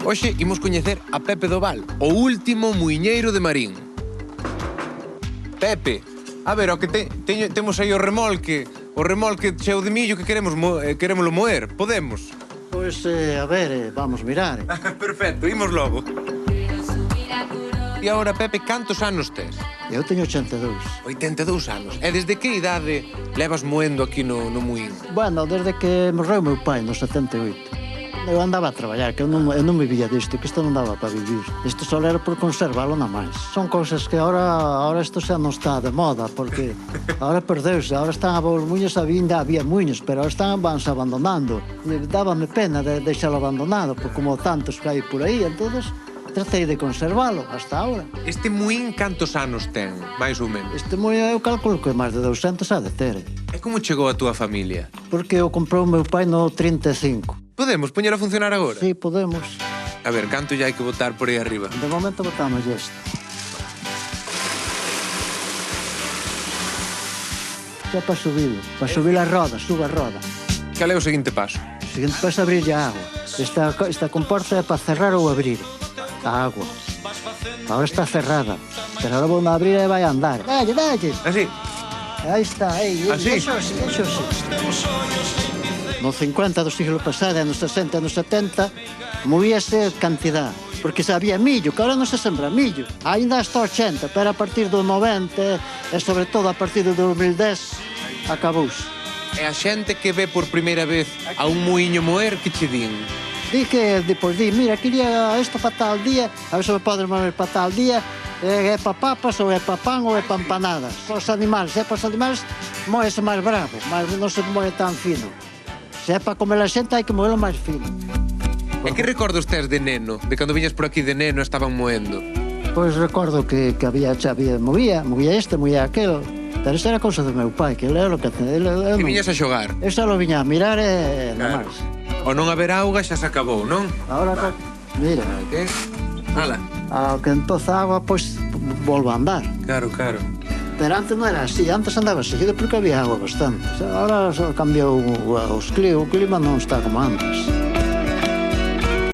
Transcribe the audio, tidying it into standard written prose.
Hoxe imos coñecer a Pepe do Val, o último muiñeiro de Marín. Pepe, a ver, o que temos aí o remolque cheo de millo que querémolo moer. Podemos? Pois, a ver, vamos mirar. Perfecto, imos logo. E agora, Pepe, cantos anos tes? Eu teño 82. 82 anos. E desde que idade levas moendo aquí no muín? Bueno, desde que morreu meu pai, no 78. Eu andaba a traballar, que eu non vivía disto, que isto non daba para vivir. Isto só era por conservalo na máis. Son cousas que ahora isto xa non está de moda, porque ahora perdeuse, ahora están a os muños, había muños, pero ahora vanse abandonando. Dábame pena de deixalo abandonado, porque como tantos que hai por aí, entonces tratei de conservalo hasta ahora. Este muín cantos anos ten, máis ou menos? Este muín eu calculo que máis de 200 ha de ter. E como chegou a túa familia? Porque o comprou meu pai no 35. Podemos poñer a funcionar agora? Sí, podemos. A ver, canto ya hai que botar por aí arriba? De momento botamos este. Xa para subir a roda, sube a roda. Cal é o seguinte paso? O seguinte paso é abrirlle a agua. Esta comporta é para cerrar ou abrir a agua. Ahora está cerrada, pero ahora vou a abrir e vai andar. Dalle! Así? Aí está, aí. Así? Deixo así. No 50 do siglo pasado, nos 60 e nos 70, movíase cantidad, porque se había millo, que ahora non se sembra millo. Ainda hasta 80, pero a partir do 90 e sobre todo a partir do 2010, acabouse. E a xente que ve por primeira vez a un muiño moer, que che din? Di que, depois mira, quería isto para tal día, a ver se me podes mover para tal día, é para papas, ou é para pan, ou é para empanadas. Para os animales, para os animales, moese máis bravo, mas non se moe tan fino. Se é para comer a xente, hai que moelo máis fino. E que recordos tes de neno? De cando viñas por aquí de neno estaban moendo? Pois recordo que movía este, movía aquelo. Pero isto era cousa do meu pai, que ele era o que... Que viñas a xogar? Eu só lo viña a mirar e nada máis. O non haber auga xa se acabou, non? Ahora, mira, Que? Ala. ao que empoza a agua, pois volvo a andar. Claro. Pero antes non era así, antes andaba seguido porque había agua bastante. Ahora só cambiou o clima non está como antes.